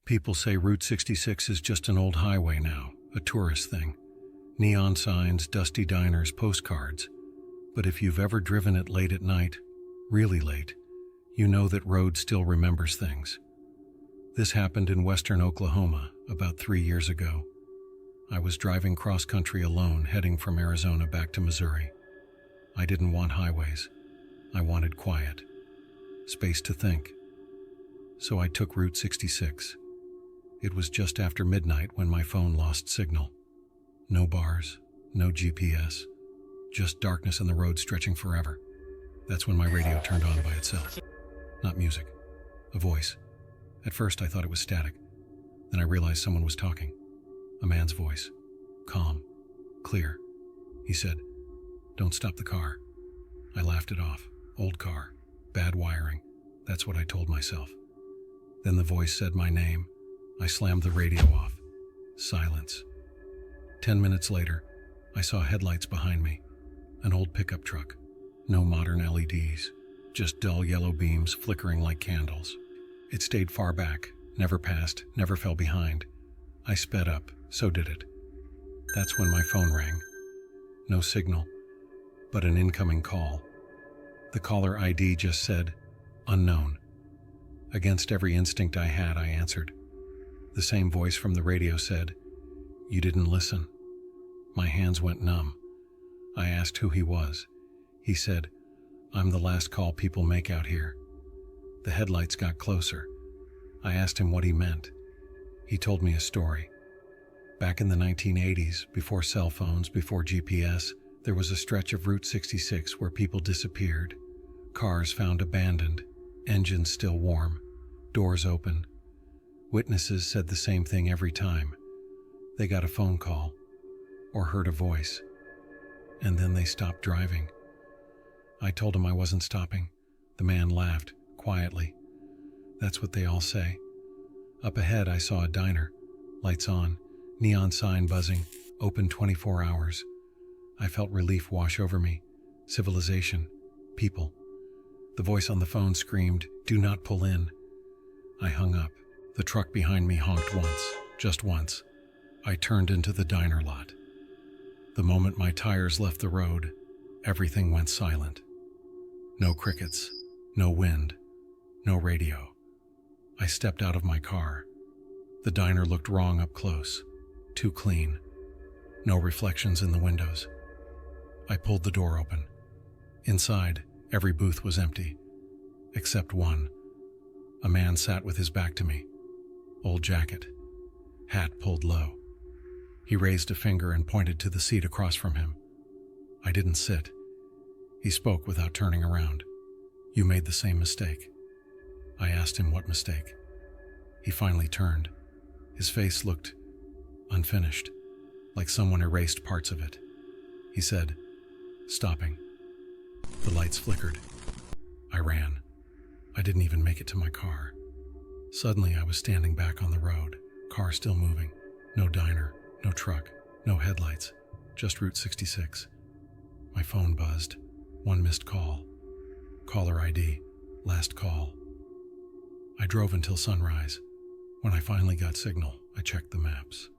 People say Route 66 is just an old highway now, a tourist thing. Neon signs, dusty diners, postcards. But if you've ever driven it late at night, really late, you know that road still remembers things. This happened in western Oklahoma about 3 years ago. I was driving cross-country alone, heading from Arizona back to Missouri. I didn't want highways. I wanted quiet. Space to think. So I took Route 66. It was just after midnight when my phone lost signal. No bars, no GPS, just darkness and the road stretching forever. That's when my radio turned on by itself. Not music, a voice. At first I thought it was static. Then I realized someone was talking. A man's voice. Calm, clear. He said, "Don't stop the car." I laughed it off. Old car, bad wiring. That's what I told myself. Then the voice said my name. I slammed the radio off. Silence. 10 minutes later, I saw headlights behind me. An old pickup truck. No modern LEDs. Just dull yellow beams flickering like candles. It stayed far back, never passed, never fell behind. I sped up, so did it. That's when my phone rang. No signal, but an incoming call. The caller ID just said, "Unknown." Against every instinct I had, I answered. The same voice from the radio said, "You didn't listen." My hands went numb. I asked who he was. He said, "I'm the last call people make out here." The headlights got closer. I asked him what he meant. He told me a story. Back in the 1980s, before cell phones, before GPS, there was a stretch of Route 66 where people disappeared. Cars found abandoned, engines still warm, doors open. Witnesses said the same thing every time. They got a phone call or heard a voice, and then they stopped driving. I told him I wasn't stopping. The man laughed, quietly. "That's what they all say." Up ahead, I saw a diner. Lights on, neon sign buzzing, open 24 hours. I felt relief wash over me. Civilization. People. The voice on the phone screamed, "Do not pull in." I hung up. The truck behind me honked once, just once. I turned into the diner lot. The moment my tires left the road, everything went silent. No crickets, no wind, no radio. I stepped out of my car. The diner looked wrong up close, too clean. No reflections in the windows. I pulled the door open. Inside, every booth was empty, except one. A man sat with his back to me. Old jacket. Hat pulled low. He raised a finger and pointed to the seat across from him. I didn't sit. He spoke without turning around. "You made the same mistake." I asked him what mistake. He finally turned. His face looked unfinished, like someone erased parts of it. He said, "Stopping." The lights flickered. I ran. I didn't even make it to my car. Suddenly I was standing back on the road, car still moving. No diner, no truck, no headlights, just Route 66. My phone buzzed. One missed call. Caller ID, last call. I drove until sunrise. When I finally got signal, I checked the maps.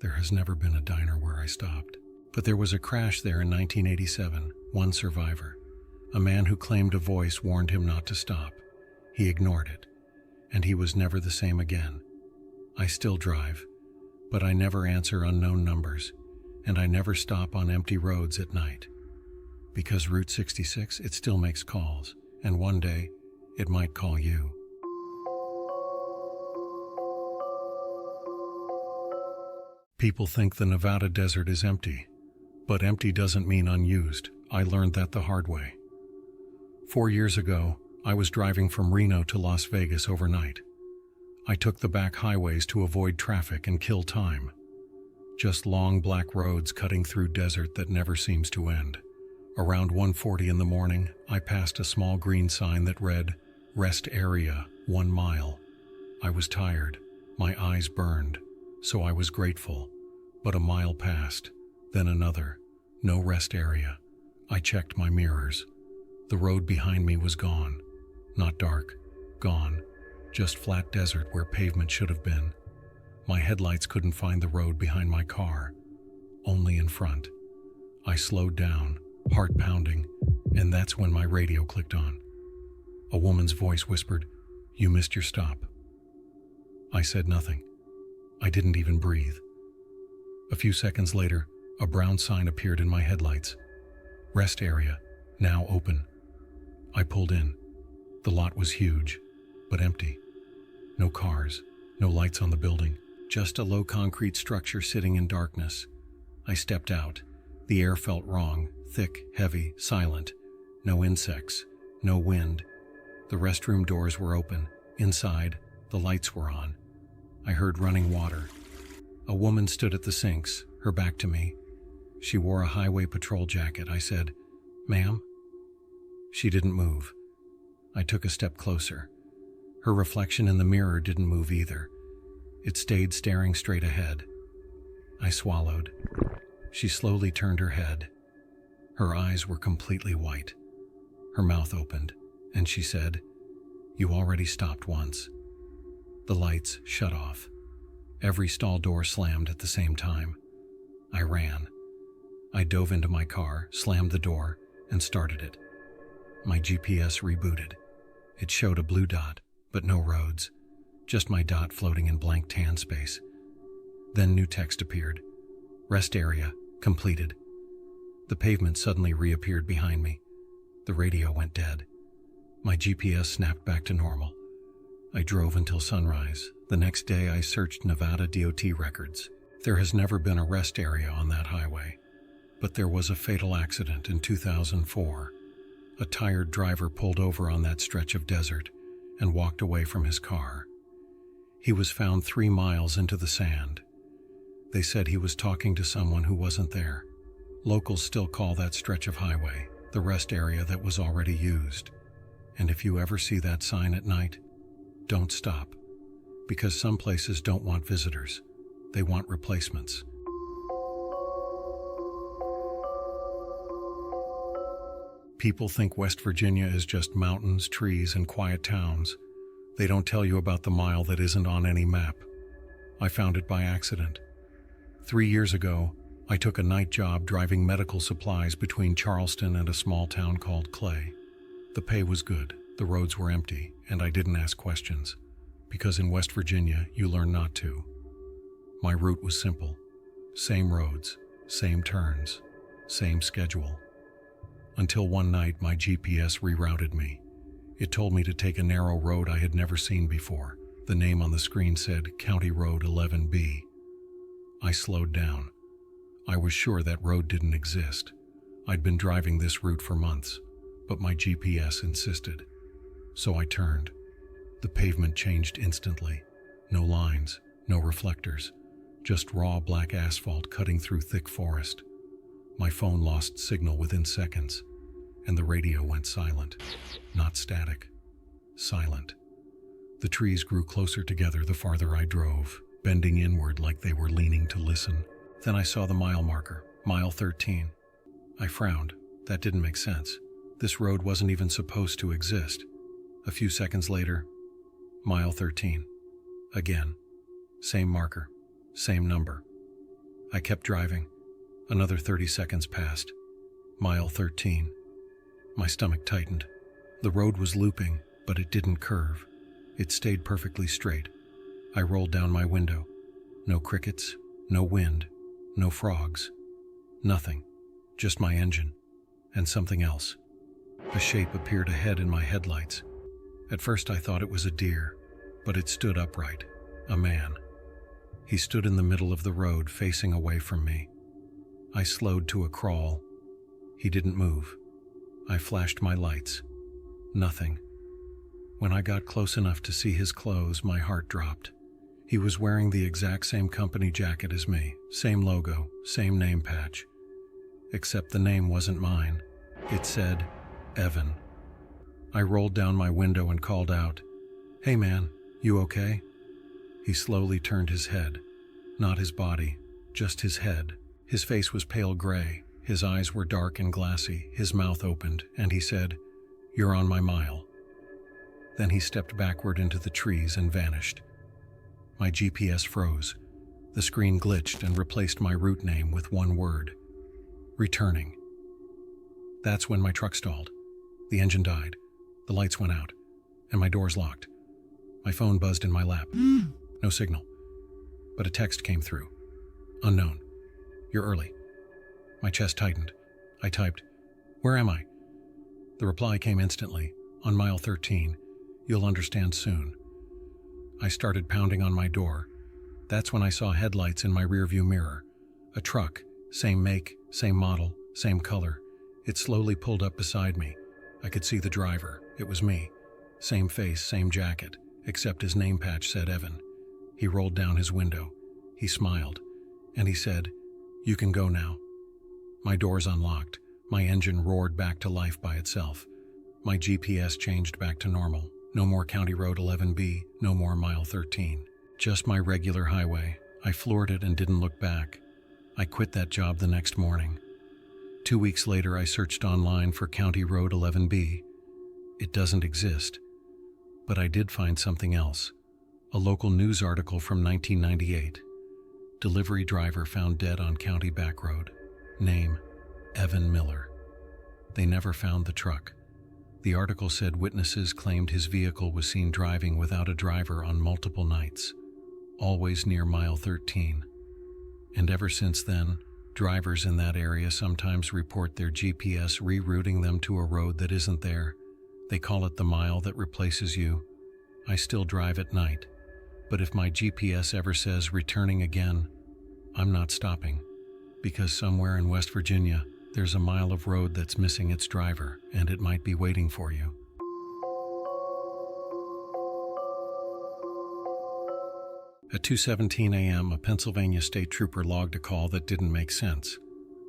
There has never been a diner where I stopped. But there was a crash there in 1987, one survivor. A man who claimed a voice warned him not to stop. He ignored it, and he was never the same again. I still drive, but I never answer unknown numbers, and I never stop on empty roads at night. Because Route 66, it still makes calls, and one day, it might call you. People think the Nevada desert is empty, but empty doesn't mean unused. I learned that the hard way. 4 years ago, I was driving from Reno to Las Vegas overnight. I took the back highways to avoid traffic and kill time. Just long black roads cutting through desert that never seems to end. Around 1:40 in the morning, I passed a small green sign that read, "Rest area, 1 mile." I was tired. My eyes burned, so I was grateful. But a mile passed, then another. No rest area. I checked my mirrors. The road behind me was gone. Not dark. Gone. just flat desert where pavement should have been. My headlights couldn't find the road behind my car, only in front. I slowed down, heart pounding, and that's when my radio clicked on. A woman's voice whispered, "You missed your stop." I said nothing. I didn't even breathe. A few seconds later, a brown sign appeared in my headlights. "Rest area, now open." I pulled in. The lot was huge, but empty. No cars, no lights on the building, just a low concrete structure sitting in darkness. I stepped out. The air felt wrong, thick, heavy, silent. No insects, no wind. The restroom doors were open. Inside, the lights were on. I heard running water. A woman stood at the sinks, her back to me. She wore a highway patrol jacket. I said, "Ma'am?" She didn't move. I took a step closer. Her reflection in the mirror didn't move either. It stayed staring straight ahead. I swallowed. She slowly turned her head. Her eyes were completely white. Her mouth opened, and she said, "You already stopped once." The lights shut off. Every stall door slammed at the same time. I ran. I dove into my car, slammed the door, and started it. My GPS rebooted. It showed a blue dot, but no roads, just my dot floating in blank tan space. Then new text appeared. "Rest area, completed." The pavement suddenly reappeared behind me. The radio went dead. My GPS snapped back to normal. I drove until sunrise. The next day I searched Nevada DOT records. There has never been a rest area on that highway. But there was a fatal accident in 2004. A tired driver pulled over on that stretch of desert and walked away from his car. He was found 3 miles into the sand. They said he was talking to someone who wasn't there. Locals still call that stretch of highway the rest area that was already used. And if you ever see that sign at night, don't stop. Because some places don't want visitors. They want replacements. People think West Virginia is just mountains, trees, and quiet towns. They don't tell you about the mile that isn't on any map. I found it by accident. 3 years ago, I took a night job driving medical supplies between Charleston and a small town called Clay. The pay was good, the roads were empty, and I didn't ask questions. Because in West Virginia, you learn not to. My route was simple. Same roads, same turns, same schedule. Until one night, my GPS rerouted me. It told me to take a narrow road I had never seen before. The name on the screen said County Road 11B. I slowed down. I was sure that road didn't exist. I'd been driving this route for months, but my GPS insisted. So I turned. The pavement changed instantly. No lines, no reflectors, just raw black asphalt cutting through thick forest. My phone lost signal within seconds, and the radio went silent. Not static, silent. The trees grew closer together the farther I drove, bending inward like they were leaning to listen. Then I saw the mile marker, mile 13. I frowned. That didn't make sense. This road wasn't even supposed to exist. A few seconds later, mile 13. Again. Same marker, same number. I kept driving. Another 30 seconds passed. Mile 13. My stomach tightened. The road was looping, but it didn't curve. It stayed perfectly straight. I rolled down my window. No crickets, no wind, no frogs. Nothing. Just my engine. And something else. A shape appeared ahead in my headlights. At first I thought it was a deer, but it stood upright. A man. He stood in the middle of the road, facing away from me. I slowed to a crawl. He didn't move. I flashed my lights. Nothing. When I got close enough to see his clothes, my heart dropped. He was wearing the exact same company jacket as me, same logo, same name patch. Except the name wasn't mine. It said, Evan. I rolled down my window and called out, "Hey man, you okay?" He slowly turned his head. Not his body, just his head. His face was pale gray, his eyes were dark and glassy, his mouth opened, and he said, "You're on my mile." Then he stepped backward into the trees and vanished. My GPS froze. The screen glitched and replaced my route name with one word: returning. That's when my truck stalled. The engine died, the lights went out, and my doors locked. My phone buzzed in my lap. No signal. But a text came through. Unknown. You're early. My chest tightened. I typed, "Where am I?" The reply came instantly. "On mile 13. You'll understand soon." I started pounding on my door. That's when I saw headlights in my rearview mirror. A truck, same make, same model, same color. It slowly pulled up beside me. I could see the driver. It was me. Same face, same jacket, except his name patch said Evan. He rolled down his window. He smiled, and he said, "You can go now." My doors unlocked. My engine roared back to life by itself. My GPS changed back to normal. No more County Road 11B, no more mile 13. Just my regular highway. I floored it and didn't look back. I quit that job the next morning. 2 weeks later, I searched online for County Road 11B. It doesn't exist. But I did find something else. A local news article from 1998. Delivery driver found dead on county back road. Name, Evan Miller. They never found the truck. The article said witnesses claimed his vehicle was seen driving without a driver on multiple nights, always near mile 13. And ever since then, drivers in that area sometimes report their GPS rerouting them to a road that isn't there. They call it the mile that replaces you. I still drive at night, but if my GPS ever says returning again, I'm not stopping, because somewhere in West Virginia, there's a mile of road that's missing its driver, and it might be waiting for you. At 2:17 a.m., a Pennsylvania state trooper logged a call that didn't make sense.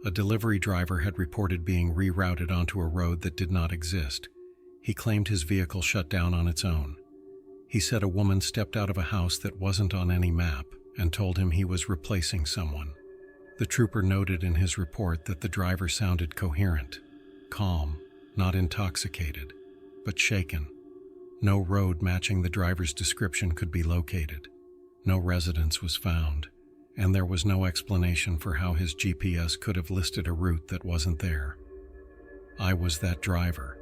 A delivery driver had reported being rerouted onto a road that did not exist. He claimed his vehicle shut down on its own. He said a woman stepped out of a house that wasn't on any map and told him he was replacing someone. The trooper noted in his report that the driver sounded coherent, calm, not intoxicated, but shaken. No road matching the driver's description could be located. No residence was found, and there was no explanation for how his GPS could have listed a route that wasn't there. I was that driver.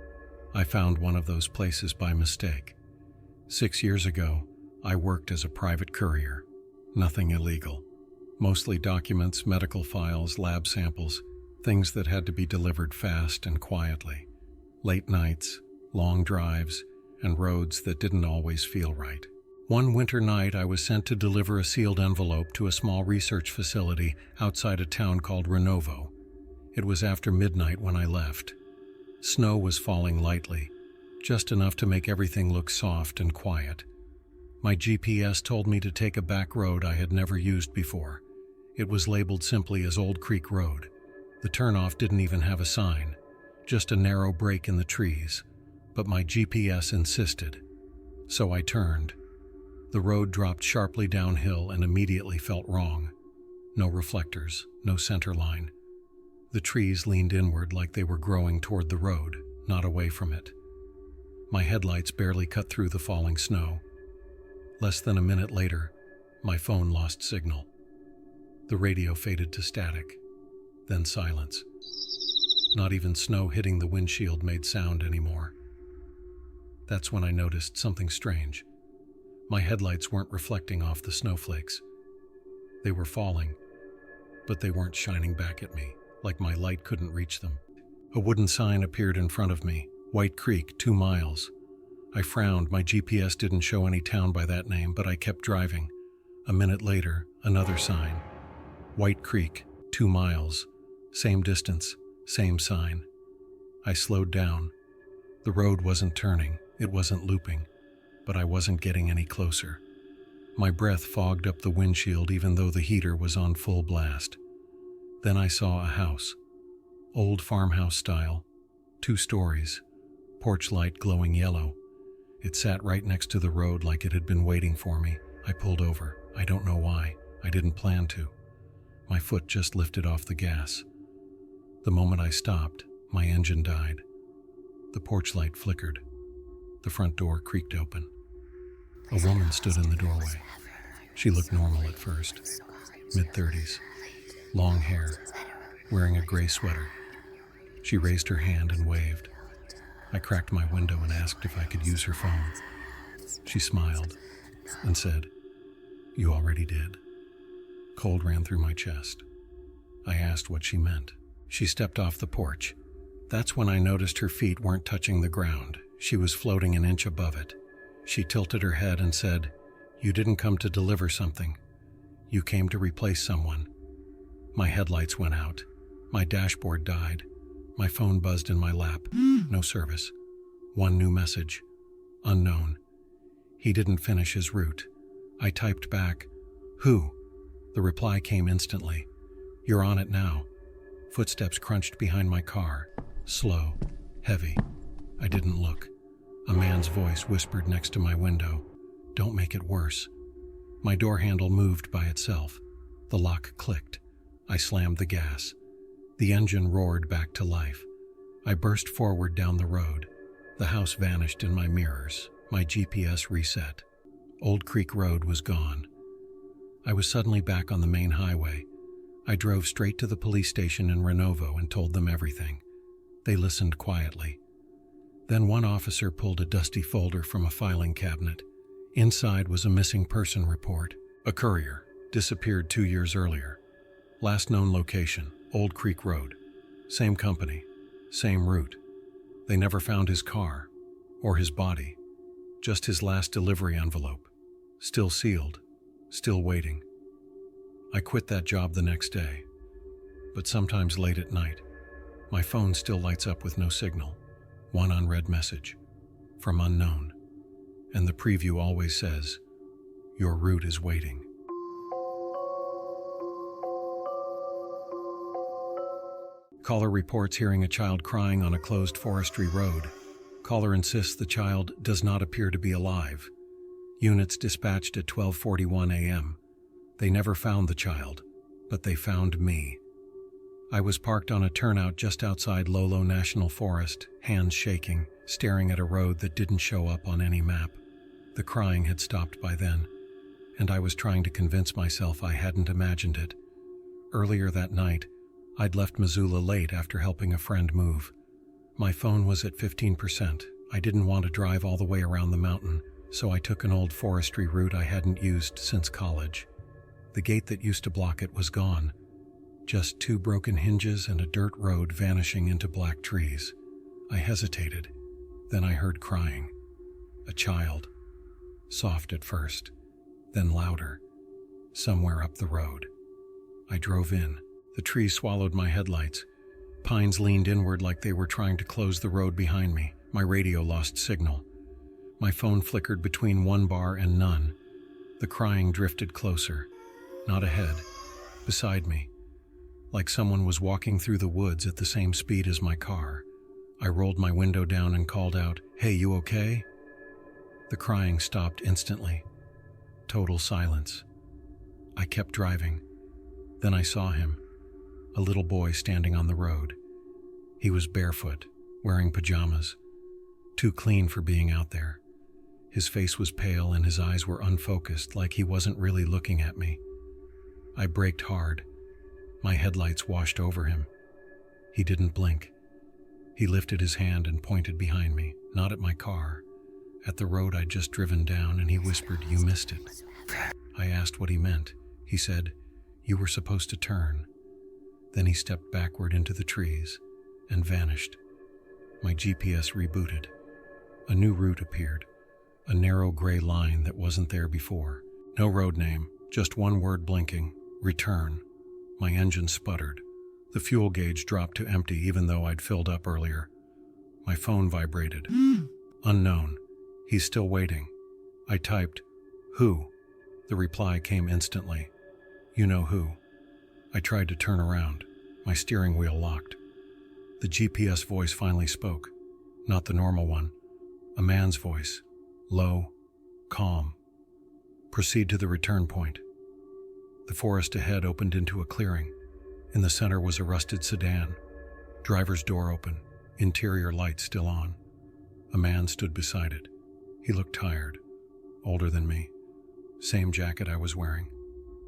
I found one of those places by mistake. 6 years ago, I worked as a private courier. Nothing illegal. Mostly documents, medical files, lab samples, things that had to be delivered fast and quietly. Late nights, long drives, and roads that didn't always feel right. One winter night, I was sent to deliver a sealed envelope to a small research facility outside a town called Renovo. It was after midnight when I left. Snow was falling lightly, just enough to make everything look soft and quiet. My GPS told me to take a back road I had never used before. It was labeled simply as Old Creek Road. The turnoff didn't even have a sign, just a narrow break in the trees, but my GPS insisted. So I turned. The road dropped sharply downhill and immediately felt wrong. No reflectors, no center line. The trees leaned inward like they were growing toward the road, not away from it. My headlights barely cut through the falling snow. Less than a minute later, my phone lost signal. The radio faded to static, then silence. Not even snow hitting the windshield made sound anymore. That's when I noticed something strange. My headlights weren't reflecting off the snowflakes. They were falling, but they weren't shining back at me, like my light couldn't reach them. A wooden sign appeared in front of me, White Creek, 2 miles. I frowned. My GPS didn't show any town by that name, but I kept driving. A minute later, another sign. White Creek, 2 miles. Same distance, same sign. I slowed down. The road wasn't turning, it wasn't looping, but I wasn't getting any closer. My breath fogged up the windshield even though the heater was on full blast. Then I saw a house. Old farmhouse style. 2 stories. Porch light glowing yellow. It sat right next to the road like it had been waiting for me. I pulled over. I don't know why. I didn't plan to. My foot just lifted off the gas. The moment I stopped, my engine died. The porch light flickered. The front door creaked open. A woman stood in the doorway. She looked normal at first, mid-30s, long hair, wearing a gray sweater. She raised her hand and waved. I cracked my window and asked if I could use her phone. She smiled and said, "You already did." Cold ran through my chest. I asked what she meant. She stepped off the porch. That's when I noticed her feet weren't touching the ground. She was floating an inch above it. She tilted her head and said, "You didn't come to deliver something. You came to replace someone." My headlights went out. My dashboard died. My phone buzzed in my lap. No service. One new message. Unknown. He didn't finish his route. I typed back, "Who?" The reply came instantly. "You're on it now." Footsteps crunched behind my car. Slow. Heavy. I didn't look. A man's voice whispered next to my window, "Don't make it worse." My door handle moved by itself. The lock clicked. I slammed the gas. The engine roared back to life. I burst forward down the road. The house vanished in my mirrors. My GPS reset. Old Creek Road was gone. I was suddenly back on the main highway. I drove straight to the police station in Renovo and told them everything. They listened quietly. Then one officer pulled a dusty folder from a filing cabinet. Inside was a missing person report. A courier, disappeared 2 years earlier. Last known location, Old Creek Road. Same company, same route. They never found his car, or his body. Just his last delivery envelope. Still sealed, still waiting. I quit that job the next day. But sometimes late at night, my phone still lights up with no signal. One unread message, from unknown. And the preview always says, "Your route is waiting." Caller reports hearing a child crying on a closed forestry road. Caller insists the child does not appear to be alive. Units dispatched at 12:41 a.m. They never found the child, but they found me. I was parked on a turnout just outside Lolo National Forest, hands shaking, staring at a road that didn't show up on any map. The crying had stopped by then, and I was trying to convince myself I hadn't imagined it. Earlier that night, I'd left Missoula late after helping a friend move. My phone was at 15%. I didn't want to drive all the way around the mountain, so I took an old forestry route I hadn't used since college. The gate that used to block it was gone. Just 2 broken hinges and a dirt road vanishing into black trees. I hesitated. Then I heard crying. A child. Soft at first, then louder. Somewhere up the road. I drove in. The trees swallowed my headlights. Pines leaned inward like they were trying to close the road behind me. My radio lost signal. My phone flickered between one bar and none. The crying drifted closer. Not ahead. Beside me. Like someone was walking through the woods at the same speed as my car. I rolled my window down and called out, "Hey, you okay?" The crying stopped instantly. Total silence. I kept driving. Then I saw him. A little boy standing on the road. He was barefoot, wearing pajamas. Too clean for being out there. His face was pale and his eyes were unfocused, like he wasn't really looking at me. I braked hard. My headlights washed over him. He didn't blink. He lifted his hand and pointed behind me, not at my car, at the road I'd just driven down, and he whispered, "You missed it." I asked what he meant. He said, "You were supposed to turn." Then he stepped backward into the trees and vanished. My GPS rebooted. A new route appeared, a narrow gray line that wasn't there before. No road name, just one word blinking, "Return." My engine sputtered. The fuel gauge dropped to empty even though I'd filled up earlier. My phone vibrated. Unknown. He's still waiting. I typed, "Who?" The reply came instantly. "You know who." I tried to turn around. My steering wheel locked. The GPS voice finally spoke. Not the normal one. A man's voice. Low, calm. "Proceed to the return point." The forest ahead opened into a clearing. In the center was a rusted sedan. Driver's door open, interior light still on. A man stood beside it. He looked tired, older than me. Same jacket I was wearing,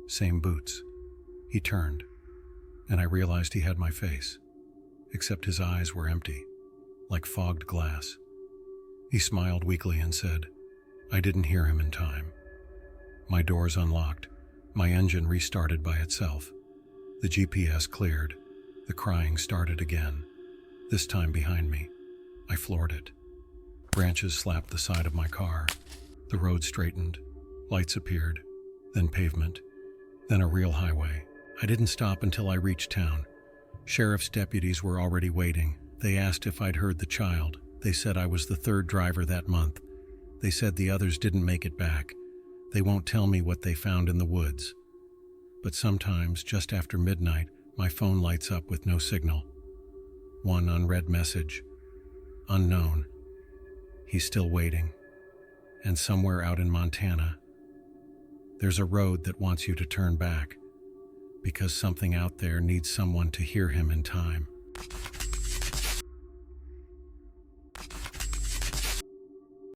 same boots. He turned, and I realized he had my face, except his eyes were empty, like fogged glass. He smiled weakly and said, "I didn't hear him in time." My doors unlocked, my engine restarted by itself. The GPS cleared, the crying started again, this time behind me. I floored it. Branches slapped the side of my car. The road straightened, lights appeared, then pavement, then a real highway. I didn't stop until I reached town. Sheriff's deputies were already waiting. They asked if I'd heard the child. They said I was the third driver that month. They said the others didn't make it back. They won't tell me what they found in the woods. But sometimes, just after midnight, my phone lights up with no signal. One unread message. Unknown. He's still waiting. And somewhere out in Montana, there's a road that wants you to turn back, because something out there needs someone to hear him in time.